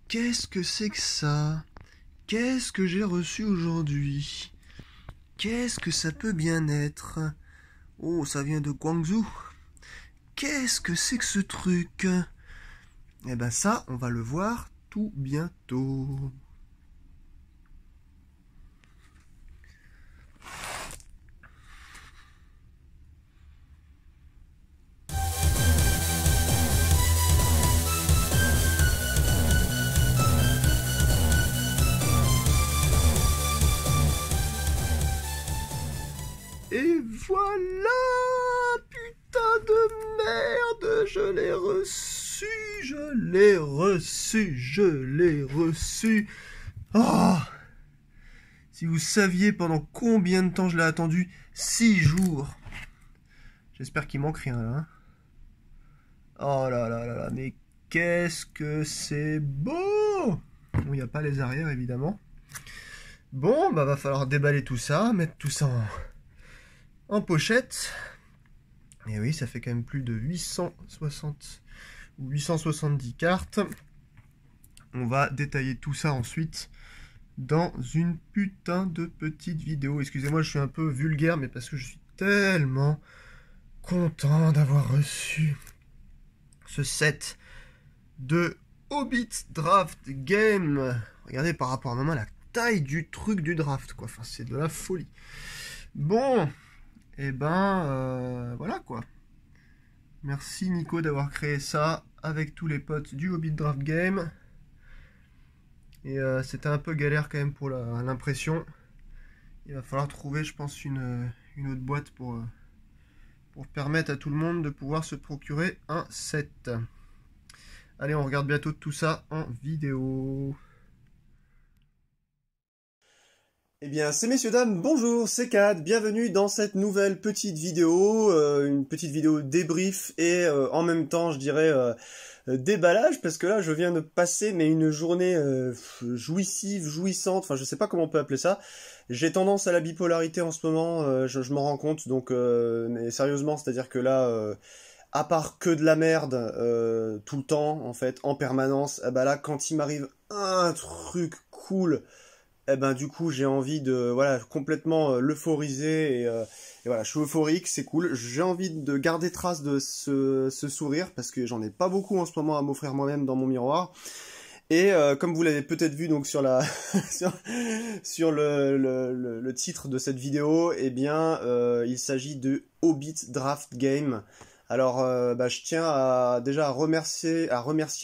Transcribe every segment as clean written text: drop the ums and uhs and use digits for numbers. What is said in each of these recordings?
Qu'est-ce que c'est que ça? Qu'est-ce que j'ai reçu aujourd'hui? Qu'est-ce que ça peut bien être? Oh, ça vient de Guangzhou. Qu'est-ce que c'est que ce truc? Eh ben ça, on va le voir tout bientôt. Et voilà! Putain de merde! Je l'ai reçu! Je l'ai reçu! Je l'ai reçu! Oh! Si vous saviez pendant combien de temps je l'ai attendu, 6 jours. J'espère qu'il manque rien là. Hein. Oh là là là là, mais qu'est-ce que c'est beau! Bon, il n'y a pas les arrières évidemment. Bon, bah va falloir déballer tout ça, mettre tout ça en pochette. Et oui, ça fait quand même plus de 860 ou 870 cartes. On va détailler tout ça ensuite dans une putain de petite vidéo. Excusez-moi, je suis un peu vulgaire, mais parce que je suis tellement content d'avoir reçu ce set de Hobbit Draft Game. Regardez par rapport à la taille du truc du draft, quoi. Enfin, c'est de la folie. Bon, et ben, voilà, quoi. Merci Nico d'avoir créé ça avec tous les potes du Hobbit Draft Game. Et c'était un peu galère quand même pour l'impression. Il va falloir trouver, je pense, une autre boîte pour permettre à tout le monde de pouvoir se procurer un set. Allez, on regarde bientôt tout ça en vidéo. Eh bien, c'est messieurs, dames, bonjour, c'est Cad, bienvenue dans cette nouvelle petite vidéo, une petite vidéo débrief et en même temps, je dirais, déballage, parce que là, je viens de passer une journée jouissive, jouissante, enfin, je sais pas comment on peut appeler ça. J'ai tendance à la bipolarité en ce moment, je m'en rends compte, donc, mais sérieusement, c'est-à-dire que là, à part que de la merde tout le temps, en fait, en permanence, eh ben là, quand il m'arrive un truc cool, eh ben du coup j'ai envie de voilà complètement l'euphoriser et voilà je suis euphorique, c'est cool, j'ai envie de garder trace de ce sourire parce que j'en ai pas beaucoup en ce moment à m'offrir moi-même dans mon miroir et comme vous l'avez peut-être vu donc sur la sur le titre de cette vidéo, eh bien il s'agit de Hobbit Draft Game. Alors, je tiens déjà à remercier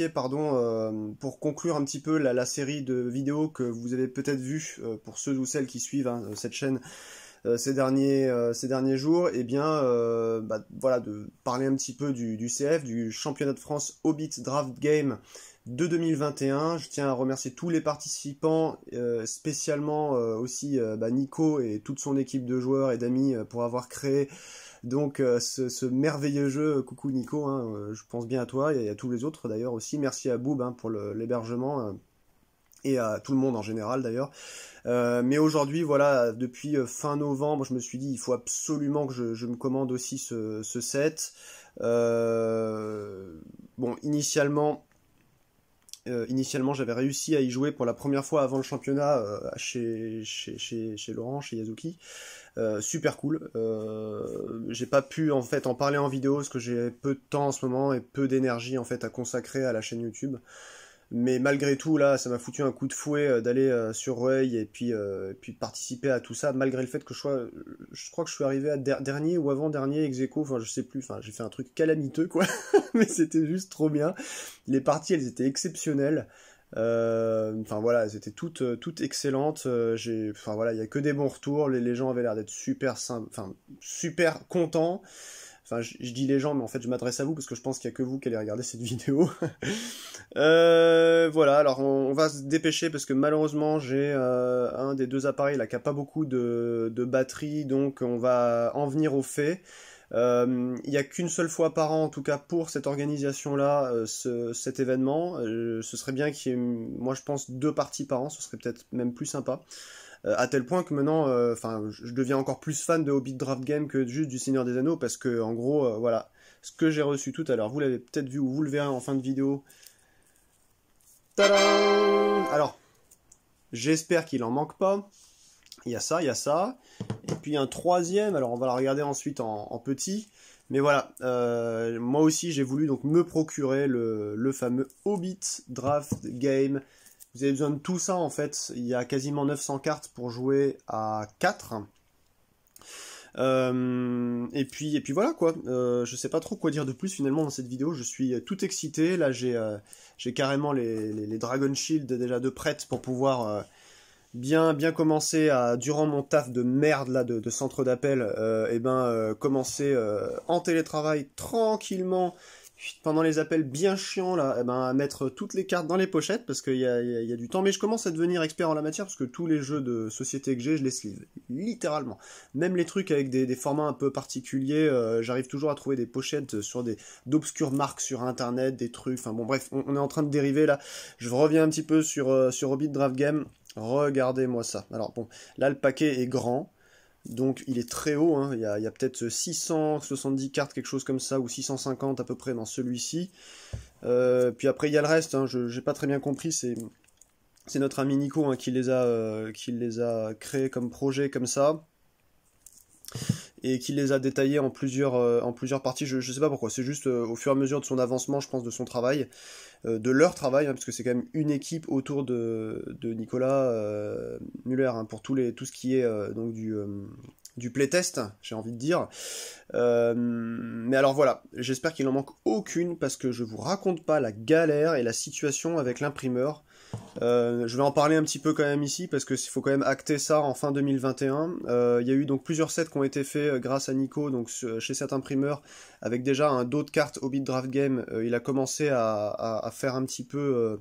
pour conclure un petit peu la série de vidéos que vous avez peut-être vues pour ceux ou celles qui suivent cette chaîne ces derniers jours, et bien, voilà, de parler un petit peu du CF, du championnat de France Hobbit Draft Game de 2021. Je tiens à remercier tous les participants, spécialement aussi Nico et toute son équipe de joueurs et d'amis pour avoir créé donc ce merveilleux jeu. Coucou Nico, hein, je pense bien à toi et à tous les autres d'ailleurs aussi. Merci à Boob pour l'hébergement et à tout le monde en général d'ailleurs. Mais aujourd'hui, voilà, depuis fin novembre, je me suis dit il faut absolument que je me commande aussi ce set. Bon, initialement, j'avais réussi à y jouer pour la première fois avant le championnat chez Laurent, chez Yazuki. Super cool. J'ai pas pu en fait en parler en vidéo parce que j'ai peu de temps en ce moment et peu d'énergie en fait à consacrer à la chaîne YouTube. Mais malgré tout, là, ça m'a foutu un coup de fouet d'aller sur Rueil et puis de participer à tout ça, malgré le fait que je crois que je suis arrivé à dernier ou avant-dernier ex aequo, enfin je sais plus, enfin j'ai fait un truc calamiteux quoi, mais c'était juste trop bien. Les parties, elles étaient exceptionnelles. Enfin voilà, elles étaient toutes excellentes. Enfin voilà, il y a que des bons retours. Les gens avaient l'air d'être super contents. Enfin, je dis les gens, mais en fait, je m'adresse à vous parce que je pense qu'il n'y a que vous qui allez regarder cette vidéo. Voilà, alors on va se dépêcher parce que malheureusement, j'ai un des deux appareils là qui n'a pas beaucoup de batterie, donc on va en venir au fait. Il n'y a qu'une seule fois par an, en tout cas pour cette organisation-là, cet événement. Ce serait bien qu'il y ait, moi je pense, 2 parties par an, ce serait peut-être même plus sympa. À tel point que maintenant, je deviens encore plus fan de Hobbit Draft Game que juste du Seigneur des Anneaux, parce que en gros, voilà, ce que j'ai reçu tout à l'heure, vous l'avez peut-être vu ou vous le verrez en fin de vidéo. Tadam! Alors, j'espère qu'il en manque pas. Il y a ça, il y a ça. Et puis un troisième, alors on va la regarder ensuite en petit. Mais voilà, moi aussi j'ai voulu donc me procurer le fameux Hobbit Draft Game. Vous avez besoin de tout ça en fait. Il y a quasiment 900 cartes pour jouer à 4. Et puis voilà quoi. Je sais pas trop quoi dire de plus finalement dans cette vidéo. Je suis tout excité. Là j'ai carrément les Dragon Shield déjà de prête pour pouvoir bien commencer à, durant mon taf de merde là de centre d'appel, commencer en télétravail tranquillement pendant les appels bien chiants là, à mettre toutes les cartes dans les pochettes parce qu'il y a du temps. Mais je commence à devenir expert en la matière parce que tous les jeux de société que j'ai, je les sleeve littéralement. Même les trucs avec des formats un peu particuliers, j'arrive toujours à trouver des pochettes sur d'obscures marques sur internet, des trucs. Enfin bon bref, on est en train de dériver là. Je reviens un petit peu sur Hobbit Draft Game. Regardez-moi ça. Alors bon, là le paquet est grand, donc il est très haut, hein. Il y a peut-être 670 cartes, quelque chose comme ça, ou 650 à peu près dans celui-ci. Puis après il y a le reste, hein. J'ai pas très bien compris, c'est notre ami Nico hein, qui les a créés comme projet comme ça. Et qui les a détaillés en plusieurs parties, je sais pas pourquoi, c'est juste au fur et à mesure de son avancement, je pense, de son travail, de leur travail, hein, parce que c'est quand même une équipe autour de Nicolas Muller, hein, pour tout ce qui est donc du playtest, j'ai envie de dire. Mais alors voilà, j'espère qu'il n'en manque aucune, parce que je vous raconte pas la galère et la situation avec l'imprimeur. Je vais en parler un petit peu quand même ici parce qu'il faut quand même acter ça en fin 2021. Il y a eu donc plusieurs sets qui ont été faits grâce à Nico donc chez cet imprimeur avec déjà un dos de cartes Hobbit Draft Game. Il a commencé à faire un petit peu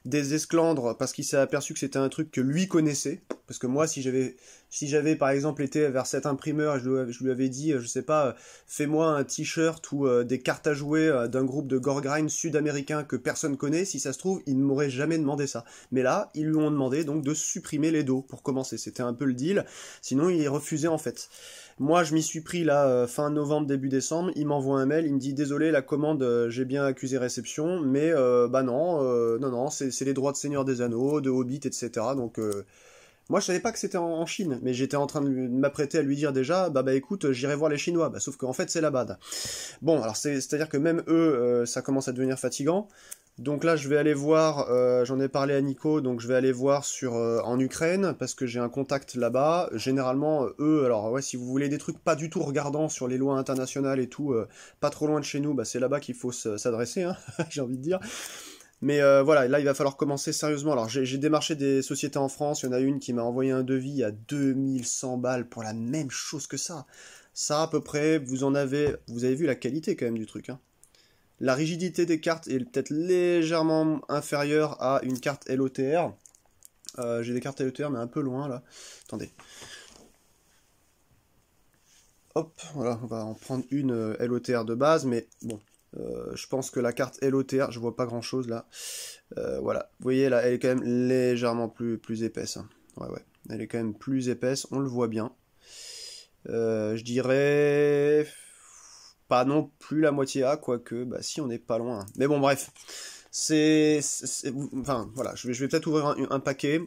des esclandres parce qu'il s'est aperçu que c'était un truc que lui connaissait. Parce que moi, si j'avais par exemple été vers cet imprimeur et je lui avais dit, je sais pas, fais-moi un t-shirt ou des cartes à jouer d'un groupe de Gorgrind sud-américain que personne connaît, si ça se trouve, il ne m'aurait jamais demandé ça. Mais là, ils lui ont demandé donc de supprimer les dos pour commencer. C'était un peu le deal. Sinon, il refusait en fait. Moi, je m'y suis pris là, fin novembre, début décembre. Il m'envoie un mail, il me dit désolé, la commande, j'ai bien accusé réception, mais non, c'est les droits de Seigneur des Anneaux, de Hobbit, etc. Donc, moi, je savais pas que c'était en Chine, mais j'étais en train de m'apprêter à lui dire déjà, écoute, j'irai voir les Chinois. Sauf qu'en fait, c'est la bad. Bon, alors c'est-à-dire que même eux, ça commence à devenir fatigant. Donc là, je vais aller voir, j'en ai parlé à Nico, donc je vais aller voir en Ukraine, parce que j'ai un contact là-bas. Généralement, eux, alors ouais, si vous voulez des trucs pas du tout regardants sur les lois internationales et tout, pas trop loin de chez nous, c'est là-bas qu'il faut s'adresser, hein, j'ai envie de dire. Mais voilà, là il va falloir commencer sérieusement. Alors j'ai démarché des sociétés en France, il y en a une qui m'a envoyé un devis à 2100 balles pour la même chose que ça. Ça à peu près, vous avez vu la qualité quand même du truc, hein. La rigidité des cartes est peut-être légèrement inférieure à une carte LOTR. J'ai des cartes LOTR mais un peu loin là. Attendez. Hop, voilà, on va en prendre une LOTR de base, mais bon. Je pense que la carte LOTR, je vois pas grand chose là. Voilà, vous voyez là, elle est quand même légèrement plus épaisse, hein. Ouais, elle est quand même plus épaisse, on le voit bien. Je dirais pas non plus la moitié A, quoique, si on n'est pas loin. Mais bon, bref, enfin voilà, je vais peut-être ouvrir un paquet.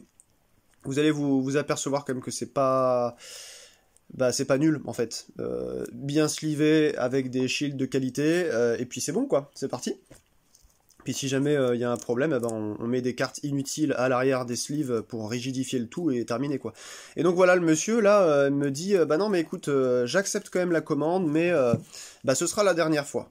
Vous allez vous apercevoir quand même que c'est pas nul en fait. Bien slivé avec des shields de qualité, et puis c'est bon quoi, c'est parti. Puis si jamais il y a un problème, on met des cartes inutiles à l'arrière des sleeves pour rigidifier le tout et terminer quoi. Et donc voilà, le monsieur là me dit non mais écoute, j'accepte quand même la commande, mais ce sera la dernière fois.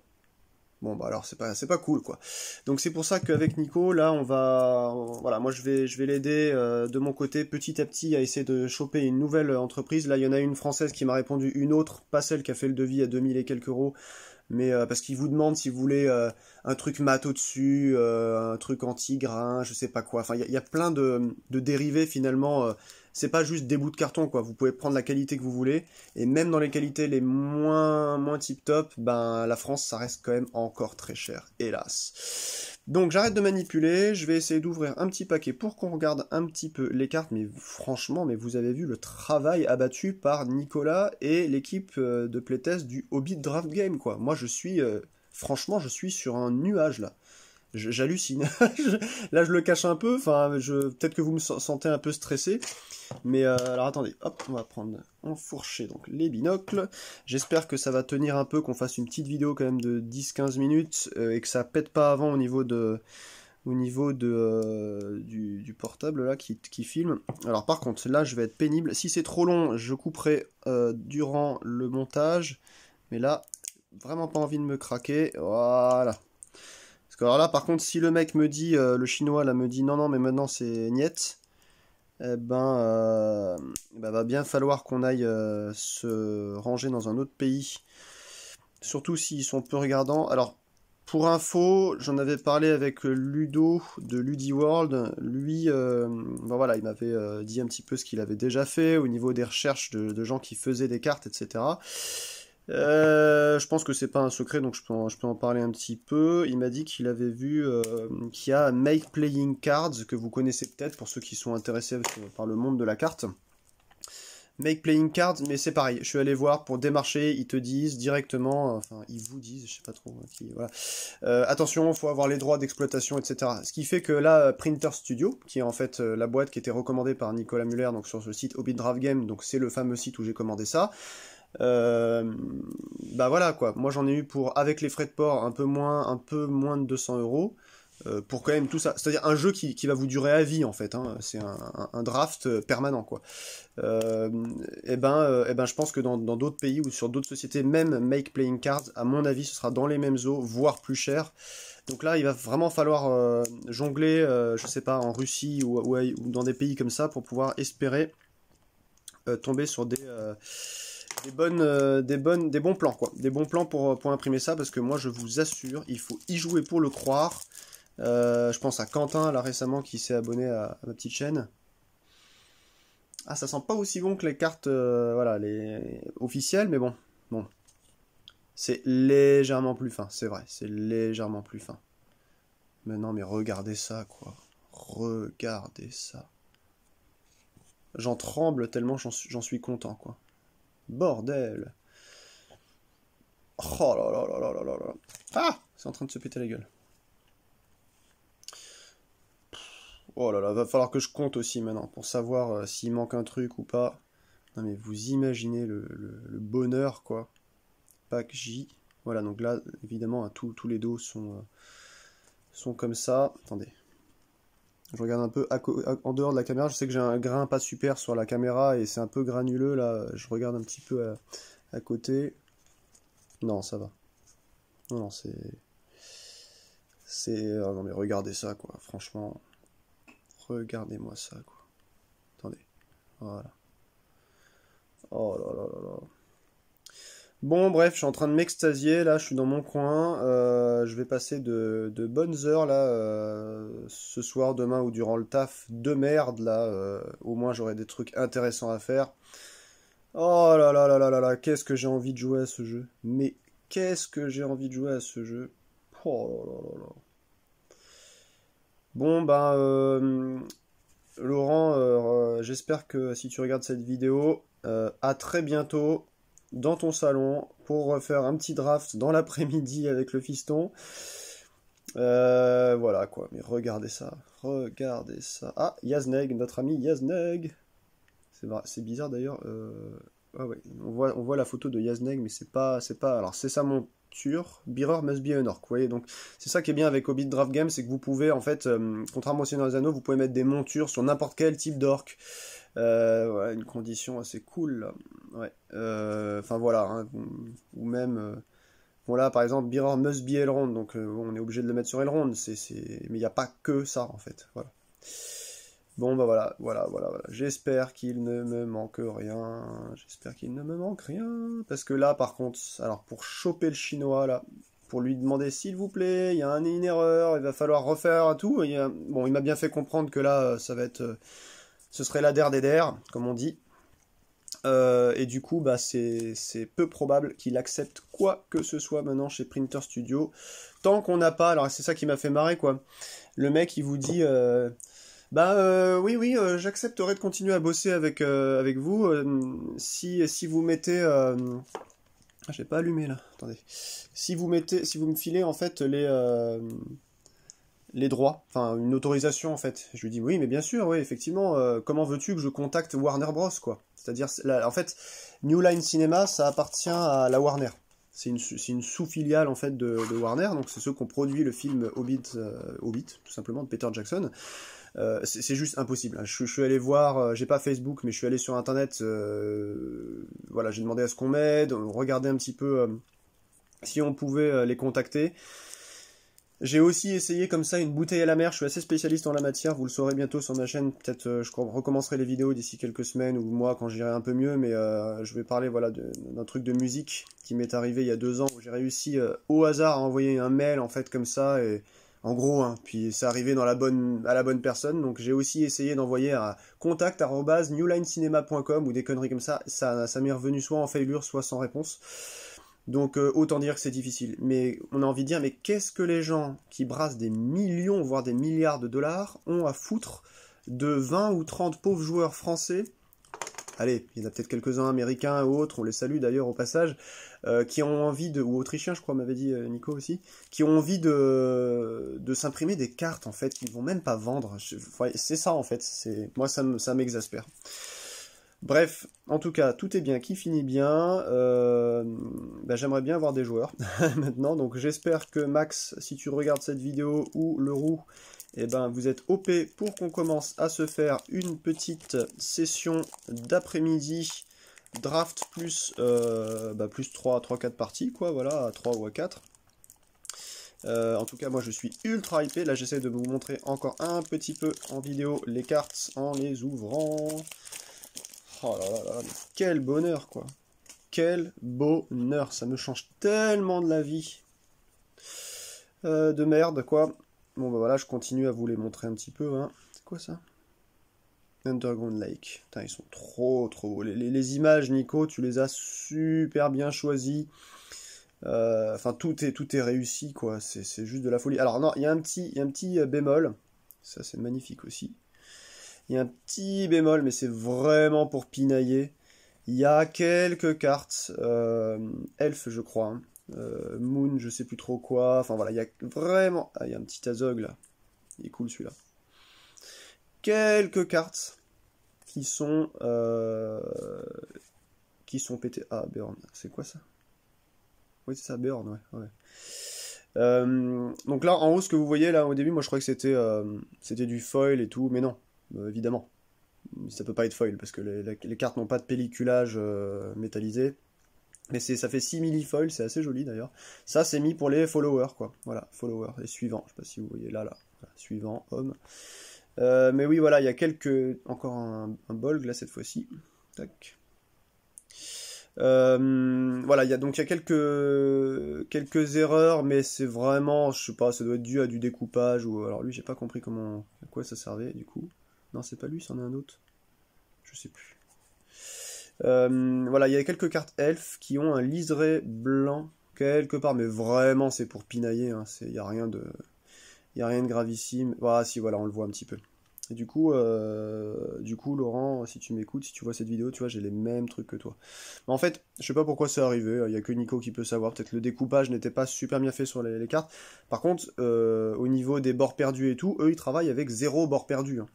Bon alors c'est pas cool quoi. Donc c'est pour ça qu'avec Nico là voilà, moi je vais l'aider de mon côté petit à petit à essayer de choper une nouvelle entreprise. Là il y en a une française qui m'a répondu, une autre, pas celle qui a fait le devis à 2000 et quelques euros, mais parce qu'il vous demande si vous voulez un truc mat au-dessus, un truc anti-grain, je sais pas quoi. Enfin il y a plein de dérivés finalement. C'est pas juste des bouts de carton quoi, vous pouvez prendre la qualité que vous voulez, et même dans les qualités les moins tip top, la France ça reste quand même encore très cher, hélas. Donc j'arrête de manipuler, je vais essayer d'ouvrir un petit paquet pour qu'on regarde un petit peu les cartes, mais franchement, vous avez vu le travail abattu par Nicolas et l'équipe de playtest du Hobbit Draft Game quoi. Moi franchement je suis sur un nuage là. j'hallucine. Là, je le cache un peu, enfin, peut-être que vous me sentez un peu stressé, mais alors attendez, hop, on va prendre, enfourcher donc les binocles. J'espère que ça va tenir un peu, qu'on fasse une petite vidéo quand même de 10-15 minutes, et que ça pète pas avant du portable là qui filme. Alors par contre, là, je vais être pénible. Si c'est trop long, je couperai durant le montage, mais là, vraiment pas envie de me craquer, voilà. Parce que alors là, par contre, si le mec me dit, le chinois là me dit non, non, mais maintenant c'est niet, eh ben, va bien falloir qu'on aille se ranger dans un autre pays. Surtout s'ils sont peu regardants. Alors, pour info, j'en avais parlé avec Ludo de LudiWorld. Lui, ben voilà, il m'avait dit un petit peu ce qu'il avait déjà fait au niveau des recherches de gens qui faisaient des cartes, etc. Je pense que c'est pas un secret, donc je peux en parler un petit peu. Il m'a dit qu'il avait vu qu'il y a Make Playing Cards, que vous connaissez peut-être pour ceux qui sont intéressés par le monde de la carte. Make Playing Cards, mais c'est pareil, je suis allé voir pour démarcher, ils te disent directement, enfin ils vous disent, je sais pas trop, voilà. Attention, il faut avoir les droits d'exploitation, etc. Ce qui fait que là, Printer Studio, qui est en fait la boîte qui était recommandée par Nicolas Muller, donc sur ce site Hobbit Draft Game, donc c'est le fameux site où j'ai commandé ça. Bah voilà quoi, moi j'en ai eu pour, avec les frais de port, un peu moins de 200 €, pour quand même tout ça, c'est-à-dire un jeu qui va vous durer à vie en fait, hein. C'est un draft permanent quoi. Et ben je pense que dans d'autres pays ou sur d'autres sociétés, même Make Playing Cards, à mon avis ce sera dans les mêmes eaux, voire plus cher. Donc là il va vraiment falloir jongler, je sais pas, en Russie ou dans des pays comme ça pour pouvoir espérer tomber sur des bons plans quoi, des bons plans pour imprimer ça, parce que moi je vous assure, il faut y jouer pour le croire. Je pense à Quentin là récemment qui s'est abonné à ma petite chaîne. Ah, ça sent pas aussi bon que les cartes voilà, les officielles, mais bon, c'est légèrement plus fin, c'est vrai, c'est légèrement plus fin. Mais non, mais regardez ça quoi, regardez ça. J'en tremble tellement j'en suis content quoi. Bordel. Oh là là là là là là là. Ah, c'est en train de se péter la gueule. Oh là là, va falloir que je compte aussi maintenant pour savoir s'il manque un truc ou pas. Non mais vous imaginez le bonheur quoi. Pack J. Voilà, donc là évidemment tous les dos sont comme ça. Attendez. Je regarde un peu en dehors de la caméra. Je sais que j'ai un grain pas super sur la caméra et c'est un peu granuleux là. Je regarde un petit peu à côté. Non, ça va. Non, non, oh non mais regardez ça quoi, franchement. Regardez-moi ça, quoi. Attendez. Voilà. Oh là là là là. Bon, bref, je suis en train de m'extasier. Là, je suis dans mon coin. Je vais passer de bonnes heures, là, ce soir, demain ou durant le taf de merde, là. Au moins, j'aurai des trucs intéressants à faire. Oh là là là là là là. Qu'est-ce que j'ai envie de jouer à ce jeu. Mais qu'est-ce que j'ai envie de jouer à ce jeu. Oh là là là là. Bon, ben, Laurent, j'espère que si tu regardes cette vidéo, à très bientôt dans ton salon pour refaire un petit draft dans l'après-midi avec le fiston. Voilà quoi, mais regardez ça, regardez ça. Ah, Yazneg, notre ami Yazneg. C'est bizarre d'ailleurs. Ah ouais, on voit la photo de Yazneg, mais c'est pas, alors c'est sa monture. Bearer must be an orc, vous voyez, donc c'est ça qui est bien avec Hobbit Draft Game, c'est que vous pouvez en fait, contrairement au Seigneur des Anneaux, vous pouvez mettre des montures sur n'importe quel type d'orc. Ouais, une condition assez cool là. Ouais. Enfin voilà, hein, ou même bon là par exemple Bearer must be Elrond, donc bon, on est obligé de le mettre sur Elrond, mais il n'y a pas que ça en fait, voilà. Bon bah voilà. J'espère qu'il ne me manque rien. J'espère qu'il ne me manque rien. Parce que là par contre, alors pour choper le chinois là, pour lui demander s'il vous plaît, il y a une erreur, il va falloir refaire tout. Bon, il m'a bien fait comprendre que là, ça va être, ce serait la der des der, comme on dit. Et du coup, bah c'est peu probable qu'il accepte quoi que ce soit maintenant chez Printer Studio. Tant qu'on n'a pas, alors c'est ça qui m'a fait marrer quoi. Le mec il vous dit oui, j'accepterai de continuer à bosser avec vous si vous mettez ah, j'ai pas allumé là. Attendez. Si vous me filez en fait les droits, enfin une autorisation en fait. Je lui dis oui, mais bien sûr, oui, effectivement, comment veux-tu que je contacte Warner Bros, quoi? C'est-à-dire, en fait, New Line Cinema, ça appartient à la Warner. C'est une sous-filiale en fait de Warner, donc c'est ceux qui ont produit le film Hobbit, tout simplement, de Peter Jackson. C'est juste impossible. Je suis allé voir, j'ai pas Facebook, mais je suis allé sur Internet, voilà, j'ai demandé à ce qu'on m'aide, regarder un petit peu si on pouvait les contacter. J'ai aussi essayé comme ça une bouteille à la mer, je suis assez spécialiste en la matière, vous le saurez bientôt sur ma chaîne, peut-être je recommencerai les vidéos d'ici quelques semaines ou mois quand j'irai un peu mieux, mais je vais parler voilà, d'un truc de musique qui m'est arrivé il y a 2 ans, où j'ai réussi au hasard à envoyer un mail en fait comme ça, et en gros, hein, puis c'est arrivé à la bonne personne, donc j'ai aussi essayé d'envoyer à contact@newlinecinema.com ou des conneries comme ça m'est revenu soit en failure, soit sans réponse. Donc autant dire que c'est difficile. Mais on a envie de dire, mais qu'est-ce que les gens qui brassent des millions, voire des milliards de dollars, ont à foutre de 20 ou 30 pauvres joueurs français? Allez, il y en a peut-être quelques-uns américains ou autres, on les salue d'ailleurs au passage, qui ont envie de, ou autrichiens je crois m'avait dit Nico aussi, qui ont envie de s'imprimer des cartes en fait, qu'ils vont même pas vendre. C'est ça en fait, moi ça m'exaspère. Bref, en tout cas, tout est bien qui finit bien. J'aimerais bien avoir des joueurs maintenant, donc j'espère que Max, si tu regardes cette vidéo, ou le roux, eh ben, vous êtes OP pour qu'on commence à se faire une petite session d'après-midi draft plus 3-4 parties, quoi, voilà, à 3 ou à 4. En tout cas, moi je suis ultra hypé. Là, j'essaie de vous montrer encore un petit peu en vidéo les cartes en les ouvrant. Oh là là là, mais quel bonheur quoi. Quel bonheur, ça me change tellement de la vie. De merde quoi. Bon bah voilà, je continue à vous les montrer un petit peu. Hein. C'est quoi ça? Underground Lake. Putain, ils sont trop beaux. Les images, Nico, tu les as super bien choisies. Enfin, tout est réussi quoi. C'est juste de la folie. Alors non, il y a un petit bémol. Ça c'est magnifique aussi. Il y a un petit bémol, mais c'est vraiment pour pinailler. Il y a quelques cartes, Elf je crois, hein. Moon je sais plus trop quoi, enfin voilà, il y a vraiment... Ah, il y a un petit Azog là, il est cool celui-là. Quelques cartes qui sont pétées. Ah, Burn, c'est quoi ça? Oui c'est ça, Burn, ouais. Donc là, en haut, ce que vous voyez là au début, moi je croyais que c'était du foil et tout, mais non. Évidemment, ça peut pas être foil parce que les cartes n'ont pas de pelliculage métallisé. Mais ça fait 6 millifoil, c'est assez joli d'ailleurs. Ça, c'est mis pour les followers, quoi. Voilà, followers, les suivants. Je sais pas si vous voyez là. Voilà, suivant, homme. Mais oui, voilà, il y a encore un bolg là cette fois-ci. Tac. Voilà, il y a quelques erreurs, mais c'est vraiment, je sais pas, ça doit être dû à du découpage ou alors lui, j'ai pas compris à quoi ça servait du coup. Non, c'est pas lui, c'en est un autre. Je sais plus. Voilà, il y a quelques cartes elfes qui ont un liseré blanc quelque part, mais vraiment c'est pour pinailler, hein. Il n'y a rien de gravissime. Voilà, si, voilà, on le voit un petit peu. Et du coup, Laurent, si tu m'écoutes, si tu vois cette vidéo, tu vois, j'ai les mêmes trucs que toi. Mais en fait, je sais pas pourquoi c'est arrivé, il n'y a que Nico qui peut savoir. Peut-être le découpage n'était pas super bien fait sur les cartes. Par contre, au niveau des bords perdus et tout, eux, ils travaillent avec 0 bord perdu, hein.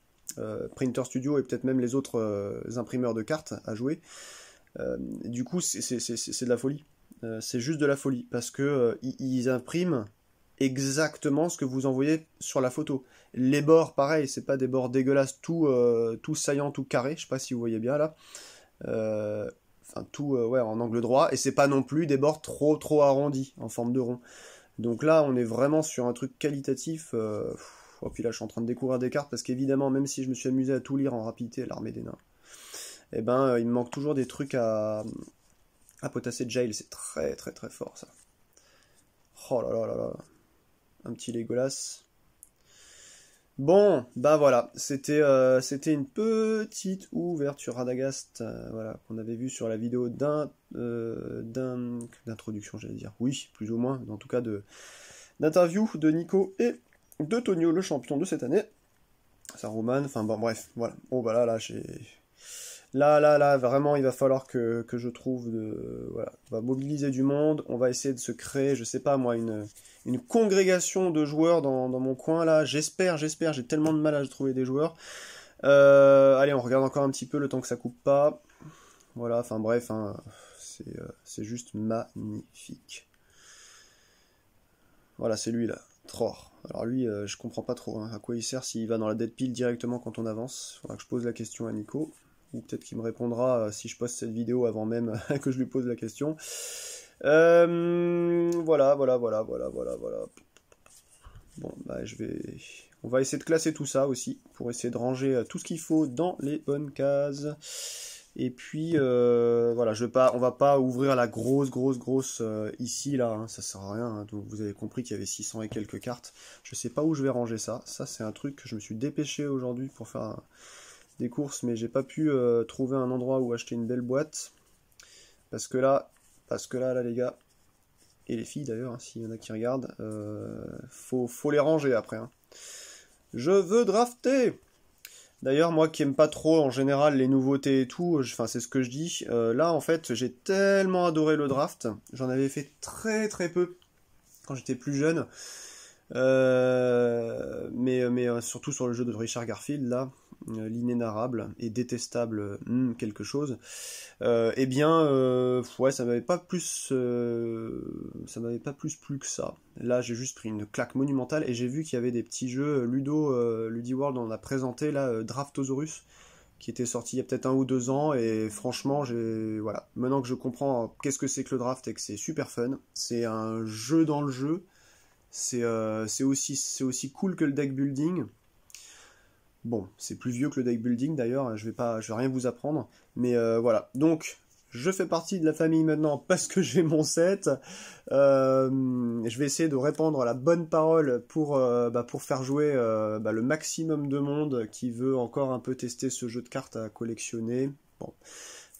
Printer Studio et peut-être même les autres imprimeurs de cartes à jouer. Du coup, c'est de la folie. C'est juste de la folie, parce que ils impriment exactement ce que vous envoyez sur la photo. Les bords, pareil, c'est pas des bords dégueulasses, tout saillant, tout carré, je sais pas si vous voyez bien là. Enfin, tout en angle droit, et c'est pas non plus des bords trop arrondis, en forme de rond. Donc là, on est vraiment sur un truc qualitatif. Oh, puis là, je suis en train de découvrir des cartes, parce qu'évidemment, même si je me suis amusé à tout lire en rapidité à l'armée des nains, eh ben, il me manque toujours des trucs à potasser de jail, c'est très fort ça. Oh là là là là. Un petit Legolas. Bon, bah voilà, c'était une petite ouverture Radagast, voilà, qu'on avait vu sur la vidéo d'introduction, j'allais dire. Oui, plus ou moins, en tout cas d'interview de Nico et de Tonio, le champion de cette année. Saruman, enfin bon, bref, voilà. Bon, bah là j'ai... Là, vraiment, il va falloir que je trouve voilà, on va mobiliser du monde, on va essayer de se créer, je sais pas moi, une congrégation de joueurs dans mon coin, là. J'espère, j'ai tellement de mal à trouver des joueurs. Allez, on regarde encore un petit peu le temps que ça coupe pas. Voilà, enfin bref, hein, c'est juste magnifique. Voilà, c'est lui là, Tror. Alors lui, je comprends pas trop hein, à quoi il sert s'il va dans la dead pile directement quand on avance. Faudra que je pose la question à Nico. Ou peut-être qu'il me répondra si je poste cette vidéo avant même que je lui pose la question. Voilà. Bon, bah on va essayer de classer tout ça aussi, pour essayer de ranger tout ce qu'il faut dans les bonnes cases. Et puis, voilà, on va pas ouvrir la grosse ici, là, hein, ça sert à rien. Hein, donc vous avez compris qu'il y avait 600 et quelques cartes. Je sais pas où je vais ranger ça. Ça, c'est un truc que je me suis dépêché aujourd'hui pour faire des courses, mais j'ai pas pu trouver un endroit où acheter une belle boîte. Parce que là, les gars, et les filles d'ailleurs, hein, s'il y en a qui regardent, faut les ranger après. Hein. Je veux drafter! D'ailleurs, moi qui aime pas trop en général les nouveautés et tout, enfin c'est ce que je dis, là en fait j'ai tellement adoré le draft, j'en avais fait très peu quand j'étais plus jeune, mais surtout sur le jeu de Richard Garfield là, l'inénarrable et détestable quelque chose, eh bien ouais ça m'avait pas plus plu que ça. Là j'ai juste pris une claque monumentale et j'ai vu qu'il y avait des petits jeux Ludiworld on a présenté là Draftosaurus qui était sorti il y a peut-être 1 ou 2 ans et franchement voilà, maintenant que je comprends qu'est-ce que c'est que le draft et que c'est super fun, c'est un jeu dans le jeu, c'est aussi cool que le deck building. Bon, c'est plus vieux que le deck building d'ailleurs, je vais rien vous apprendre, mais voilà. Donc, je fais partie de la famille maintenant parce que j'ai mon set. Je vais essayer de répandre la bonne parole pour faire jouer le maximum de monde qui veut encore un peu tester ce jeu de cartes à collectionner. Bon,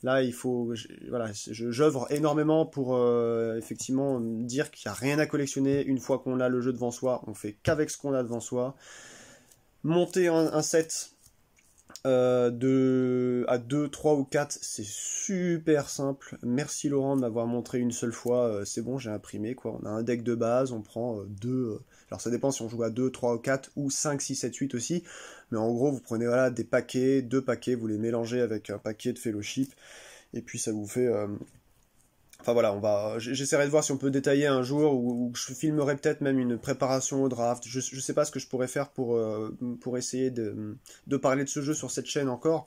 là il faut, voilà, j'œuvre énormément pour effectivement dire qu'il n'y a rien à collectionner une fois qu'on a le jeu devant soi. On fait qu'avec ce qu'on a devant soi. Monter un set à 2, 3 ou 4, c'est super simple. Merci Laurent de m'avoir montré une seule fois, c'est bon, j'ai imprimé quoi. On a un deck de base, on prend 2, alors ça dépend si on joue à 2, 3 ou 4 ou 5, 6, 7, 8 aussi. Mais en gros, vous prenez voilà, des paquets, 2 paquets, vous les mélangez avec un paquet de Fellowship et puis ça vous fait... Enfin voilà, j'essaierai de voir si on peut détailler un jour où je filmerai peut-être même une préparation au draft. Je sais pas ce que je pourrais faire pour essayer de parler de ce jeu sur cette chaîne encore.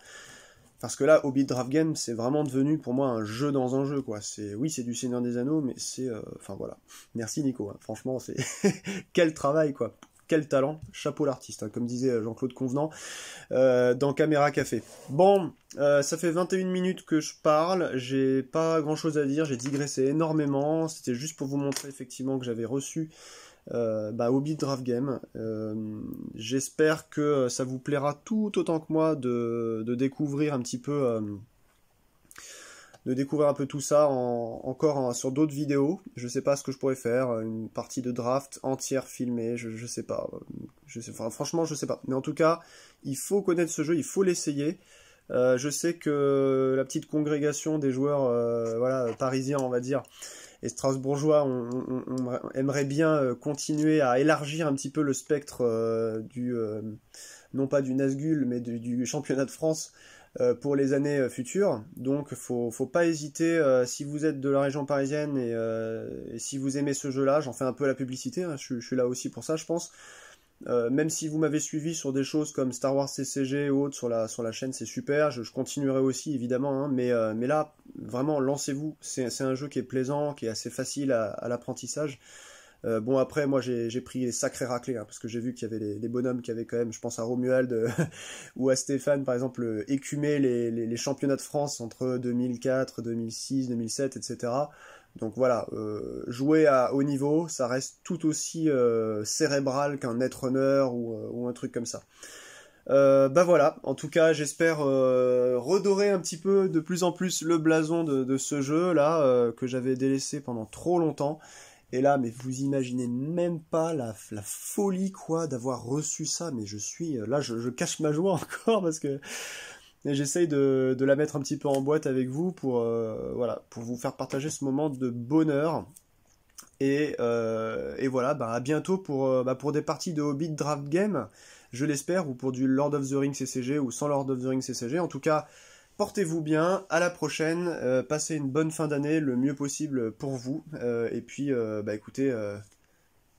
Parce que là, Hobbit Draft Game, c'est vraiment devenu pour moi un jeu dans un jeu, quoi. Oui, c'est du Seigneur des Anneaux, mais c'est... Enfin voilà. Merci Nico, hein. Franchement, c'est... Quel travail, quoi. Quel talent. Chapeau l'artiste, hein, comme disait Jean-Claude Convenant dans Caméra Café. Bon, ça fait 21 minutes que je parle, j'ai pas grand chose à dire, j'ai digressé énormément, c'était juste pour vous montrer effectivement que j'avais reçu Hobbit Draft Game. J'espère que ça vous plaira tout autant que moi de découvrir un petit peu... de découvrir un peu tout ça encore sur d'autres vidéos. Je sais pas ce que je pourrais faire, une partie de draft entière filmée, je sais pas. Franchement, je sais pas. Mais en tout cas, il faut connaître ce jeu, il faut l'essayer. Je sais que la petite congrégation des joueurs parisiens, on va dire, et strasbourgeois, on aimerait bien continuer à élargir un petit peu le spectre non pas du Nazgûl, mais du championnat de France pour les années futures. Donc faut pas hésiter, si vous êtes de la région parisienne et si vous aimez ce jeu là, j'en fais un peu la publicité, hein, je suis là aussi pour ça je pense. Même si vous m'avez suivi sur des choses comme Star Wars CCG ou autres sur la chaîne, c'est super, je continuerai aussi évidemment, hein, mais là vraiment lancez-vous, c'est un jeu qui est plaisant, qui est assez facile à l'apprentissage. Bon après moi j'ai pris les sacrés raclés hein, parce que j'ai vu qu'il y avait les bonhommes qui avaient quand même, je pense à Romuald ou à Stéphane par exemple, écumé les championnats de France entre 2004, 2006, 2007 etc. Donc voilà, jouer à haut niveau ça reste tout aussi cérébral qu'un Netrunner ou un truc comme ça. Voilà, en tout cas j'espère redorer un petit peu de plus en plus le blason de ce jeu là que j'avais délaissé pendant trop longtemps. Et là, mais vous imaginez même pas la folie quoi d'avoir reçu ça, mais je suis là, je cache ma joie encore parce que et j'essaye de la mettre un petit peu en boîte avec vous pour, voilà, pour vous faire partager ce moment de bonheur. Et voilà, bah, à bientôt pour des parties de Hobbit Draft Game, je l'espère, ou pour du Lord of the Rings CCG, ou sans Lord of the Rings CCG. En tout cas, portez-vous bien, à la prochaine, passez une bonne fin d'année, le mieux possible pour vous, et puis, bah écoutez,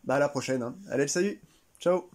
bah à la prochaine, hein. Allez, salut, ciao!